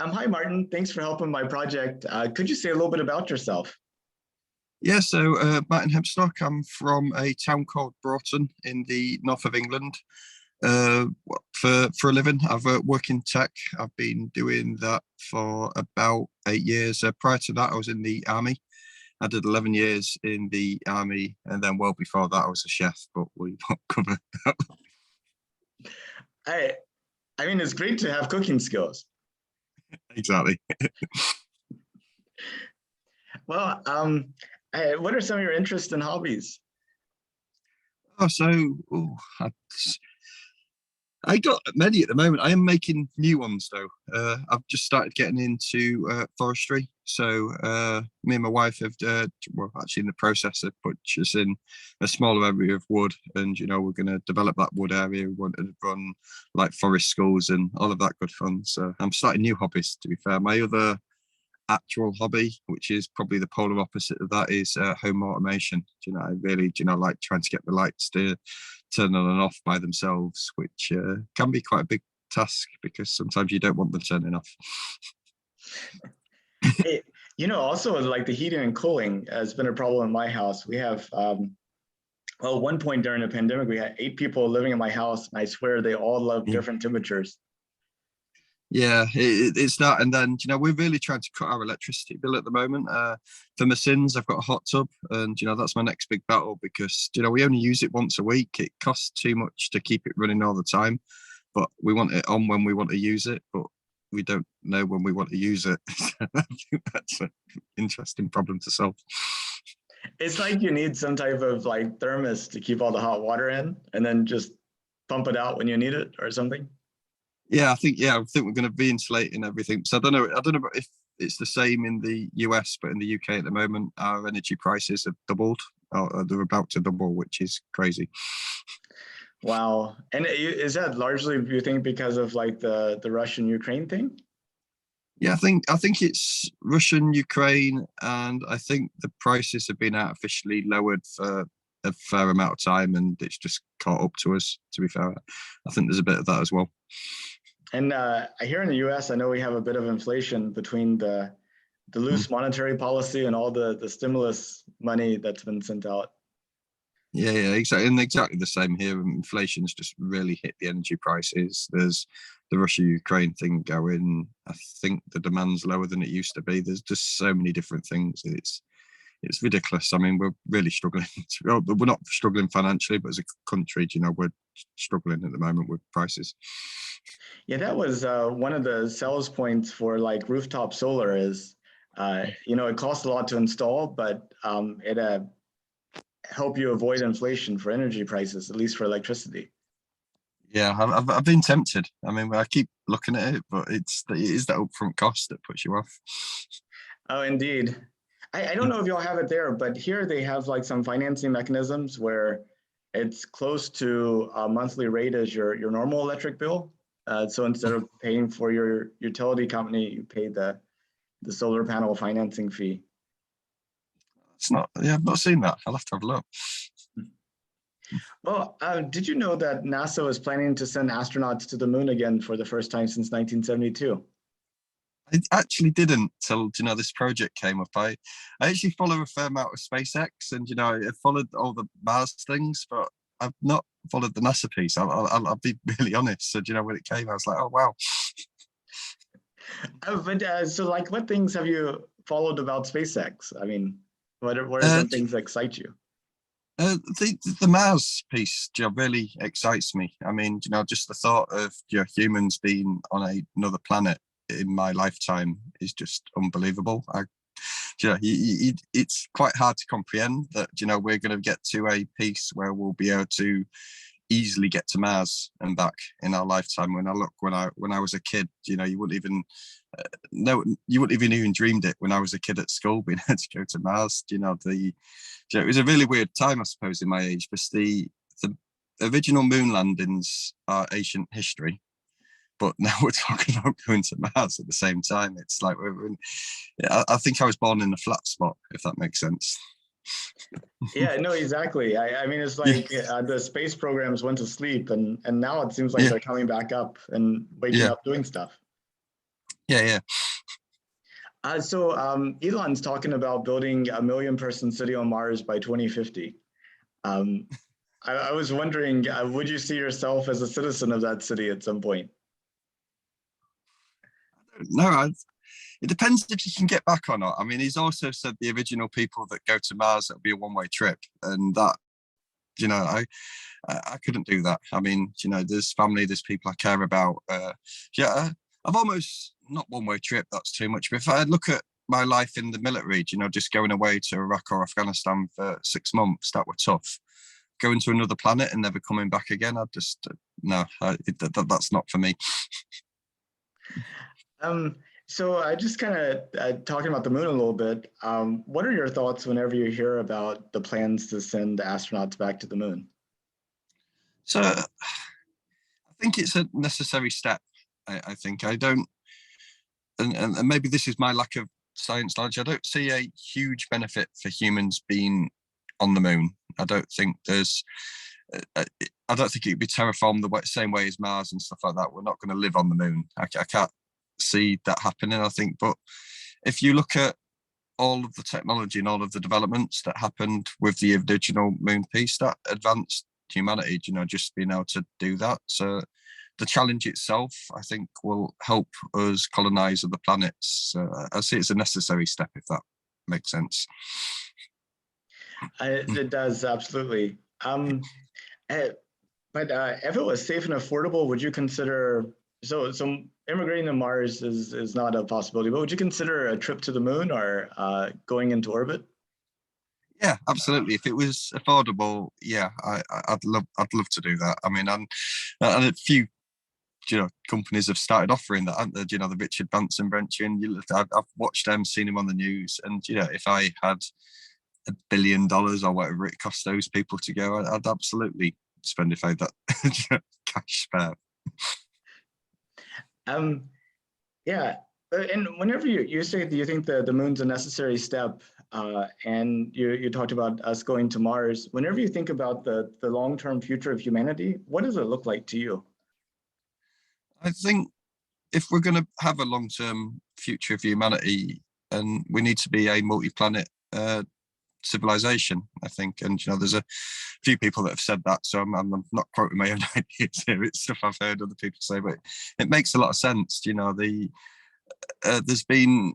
Hi, Martin. Thanks for helping my project. Could you say a little bit about yourself? Yeah, so Martin Hempstock. I'm from a town called Broughton in the north of England. For a living, I've worked in tech. I've been doing that for about 8 years. Prior to that, I was in the army. I did 11 years in the army, and then well before that, I was a chef. But we won't cover that. I, I mean, it's great to have cooking skills. Exactly. Well, what are some of your interests and hobbies? Oh, so I, I got many at the moment. I am making new ones though. I've just started getting into forestry. So me and my wife have, well, actually in the process of purchasing a smaller area of wood, and we're going to develop that wood area. We want to run like forest schools and all of that good fun. So I'm starting new hobbies. To be fair, my other actual hobby, which is probably the polar opposite of that, is home automation. I really, like trying to get the lights to turn on and off by themselves, which can be quite a big task because sometimes you don't want them turning off. Also like the heating and cooling has been a problem in my house. We have, well, one point during the pandemic, we had 8 people living in my house, and I swear they all love different temperatures. Yeah, it's that. And then, we're really trying to cut our electricity bill at the moment. For my sins, I've got a hot tub, and, that's my next big battle because, we only use it once a week. It costs too much to keep it running all the time, but we want it on when we want to use it, but we don't know when we want to use it. I think that's an interesting problem to solve. It's like you need some type of like thermos to keep all the hot water in and then just pump it out when you need it or something. Yeah, I think we're going to be insulating everything. So I don't know if it's the same in the US, but in the UK at the moment, our energy prices have doubled, or they're about to double, which is crazy. Wow. And is that largely, you think, because of like the Russian-Ukraine thing? Yeah, I think it's Russian, Ukraine, and I think the prices have been artificially lowered for a fair amount of time, and it's just caught up to us. To be fair, I think there's a bit of that as well. And here in the U.S., I know we have a bit of inflation between the loose monetary policy and all the stimulus money that's been sent out. Yeah, exactly, and exactly the same here. Inflation's just really hit the energy prices. There's the Russia-Ukraine thing going. I think the demand's lower than it used to be. There's just so many different things. It's ridiculous. I mean, we're really struggling. We're not struggling financially, but as a country, we're struggling at the moment with prices. Yeah, that was one of the sales points for like rooftop solar is, it costs a lot to install, but it help you avoid inflation for energy prices, at least for electricity. Yeah, I've been tempted. I mean, I keep looking at it, but it is that upfront cost that puts you off. Oh, indeed. I don't know if y'all have it there, but here they have like some financing mechanisms where it's close to a monthly rate as your normal electric bill. So instead of paying for your utility company, you pay the solar panel financing fee. It's not. Yeah, I've not seen that. I'll have to have a look. Well, did you know that NASA is planning to send astronauts to the moon again for the first time since 1972? I actually didn't till this project came up. I actually follow a fair amount of SpaceX, and I followed all the Mars things, but I've not followed the NASA piece. I'll be really honest. So when it came, I was like, oh wow. So like, what things have you followed about SpaceX? I mean, what are some things that excite you? The Mars piece really excites me. I mean, just the thought of humans being on another planet in my lifetime is just unbelievable. It's quite hard to comprehend that we're going to get to a piece where we'll be able to easily get to Mars and back in our lifetime. When I was a kid, you wouldn't even you wouldn't even dreamed it when I was a kid at school, being able to go to Mars. It was a really weird time, I suppose, in my age, because the original moon landings are ancient history, but now we're talking about going to Mars at the same time. It's like I think I was born in a flat spot, if that makes sense. Yeah, no, exactly. I mean, it's like the space programs went to sleep, and now it seems like they're coming back up and waking up doing stuff. Yeah, yeah. Elon's talking about building a million-person city on Mars by 2050. Um, I was wondering, would you see yourself as a citizen of that city at some point? No, it depends if you can get back or not. I mean, he's also said the original people that go to Mars, that'll be a one-way trip, and that, you know, I couldn't do that. I mean, you know, there's family, there's people I care about. Yeah, I've almost not one-way trip. That's too much. But if I look at my life in the military, you know, just going away to Iraq or Afghanistan for 6 months, that were tough. Going to another planet and never coming back again, I just no, that's not for me. Um, I just kind of talking about the moon a little bit. What are your thoughts whenever you hear about the plans to send astronauts back to the moon? So I think it's a necessary step. I think I don't, and maybe this is my lack of science knowledge. I don't see a huge benefit for humans being on the moon. I don't think there's. I don't think it would be terraformed the same way as Mars and stuff like that. We're not going to live on the moon. I can't see that happening. I think, but if you look at all of the technology and all of the developments that happened with the original moon piece, that advanced humanity, you know, just being able to do that. So the challenge itself, I think, will help us colonize other planets. I see it's a necessary step, if that makes sense. It does, absolutely. But if it was safe and affordable, would you consider immigrating to Mars is not a possibility, but would you consider a trip to the moon or going into orbit? Yeah, absolutely. If it was affordable, yeah, I'd love to do that. I mean, and a few, you know, companies have started offering that, haven't they? You know, the Richard Branson Brenton. I've watched them, seen him on the news, and you know, if I had $1 billion or whatever it cost those people to go, I'd absolutely spend if I had that cash spare. Um, yeah, and whenever you say that you think the moon's a necessary step, and you talked about us going to Mars, whenever you think about the long-term future of humanity, what does it look like to you? I think if we're going to have a long-term future of humanity, and we need to be a multi-planet civilization, I think. And you know, there's a few people that have said that, so I'm not quoting my own ideas here. It's stuff I've heard other people say, but it makes a lot of sense. You know, there's been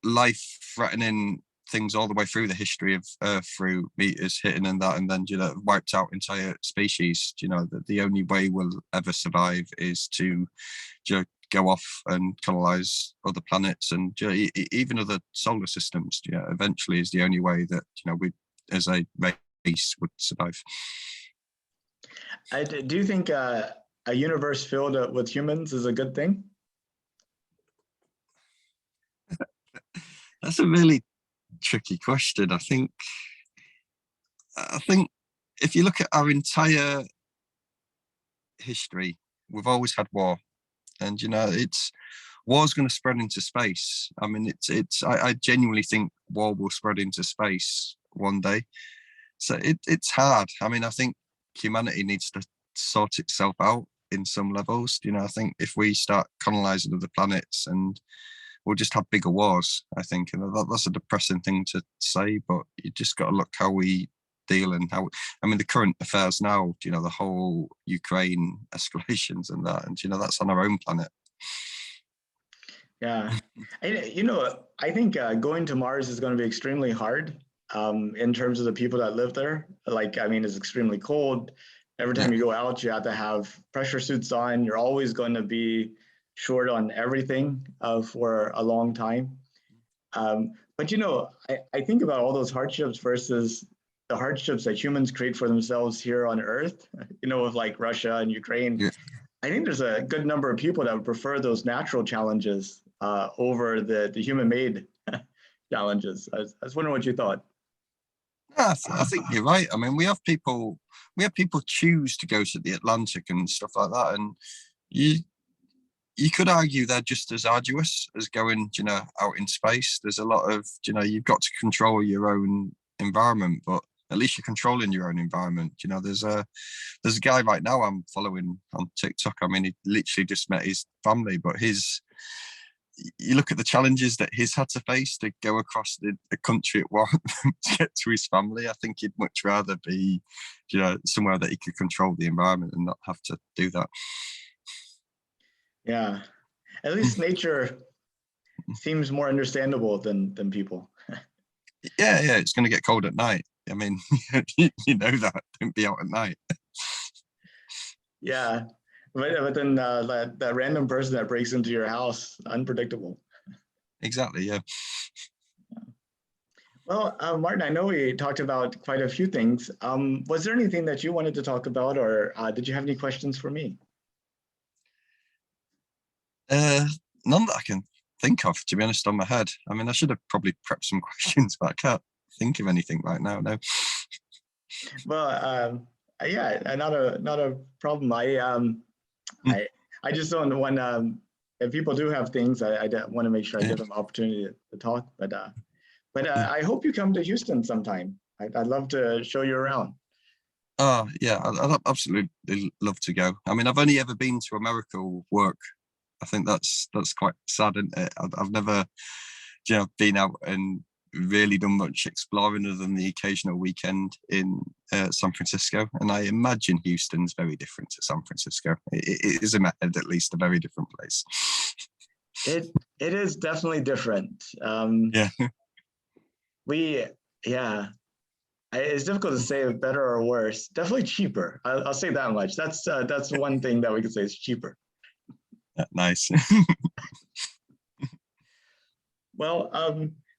life-threatening things all the way through the history of Earth, through meteors hitting and that, and then, you know, wiped out entire species. You know, that the only way we'll ever survive is to, you know, go off and colonize other planets and, you know, even other solar systems. You know, eventually is the only way that, you know, we as a race would survive. Do you think a universe filled with humans is a good thing? That's a really tricky question. I think if you look at our entire history, we've always had war, and you know, it's war's going to spread into space. I mean, I genuinely think war will spread into space one day. So it's hard. I mean, I think humanity needs to sort itself out in some levels. You know, I think if we start colonizing other planets, and we'll just have bigger wars, I think. And that's a depressing thing to say, but you just got to look how we deal and how, I mean, the current affairs now, you know, the whole Ukraine escalations and that, and, you know, that's on our own planet. Yeah, I think going to Mars is going to be extremely hard in terms of the people that live there. Like, I mean, it's extremely cold. Every Yeah. time you go out, you have to have pressure suits on. You're always going to be short on everything for a long time. But I think about all those hardships versus the hardships that humans create for themselves here on Earth. With like Russia and Ukraine. Yeah. I think there's a good number of people that would prefer those natural challenges over the human-made challenges. I was wondering what you thought. Yeah, I think you're right. I mean, we have people choose to go to the Atlantic and stuff like that, and you could argue they're just as arduous as going, you know, out in space. There's a lot of, you know, you've got to control your own environment, but at least you're controlling your own environment. You know, there's a guy right now I'm following on TikTok. I mean, he literally just met his family, but you look at the challenges that he's had to face to go across the country at war to get to his family. I think he'd much rather be, somewhere that he could control the environment and not have to do that. Yeah, at least nature seems more understandable than people. Yeah, it's going to get cold at night. I mean, you know that. Don't be out at night. Yeah, but then that random person that breaks into your house, unpredictable. Exactly, yeah. Well, Martin, I know we talked about quite a few things. Was there anything that you wanted to talk about, or did you have any questions for me? None that I can think of, to be honest, on my head. I mean, I should have probably prepped some questions, but I can't think of anything right now. No. Well, yeah, not a problem. I just don't want if people do have things, I want to make sure I Yeah. give them opportunity to talk. But I hope you come to Houston sometime. I'd love to show you around. Oh, yeah, I'd absolutely love to go. I mean, I've only ever been to America work. I think that's quite sad, isn't it? I've never, been out and really done much exploring other than the occasional weekend in San Francisco. And I imagine Houston's very different to San Francisco. It is in my head, at least, a very different place. It is definitely different. Yeah. Yeah. It's difficult to say better or worse. Definitely cheaper. I'll say that much. That's one thing that we could say is cheaper. Nice. Well,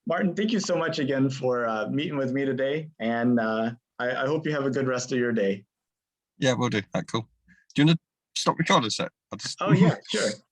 Martin, thank you so much again for meeting with me today, and I hope you have a good rest of your day. Yeah, we'll do. Cool. Do you want to stop recording a sec? Oh yeah, sure.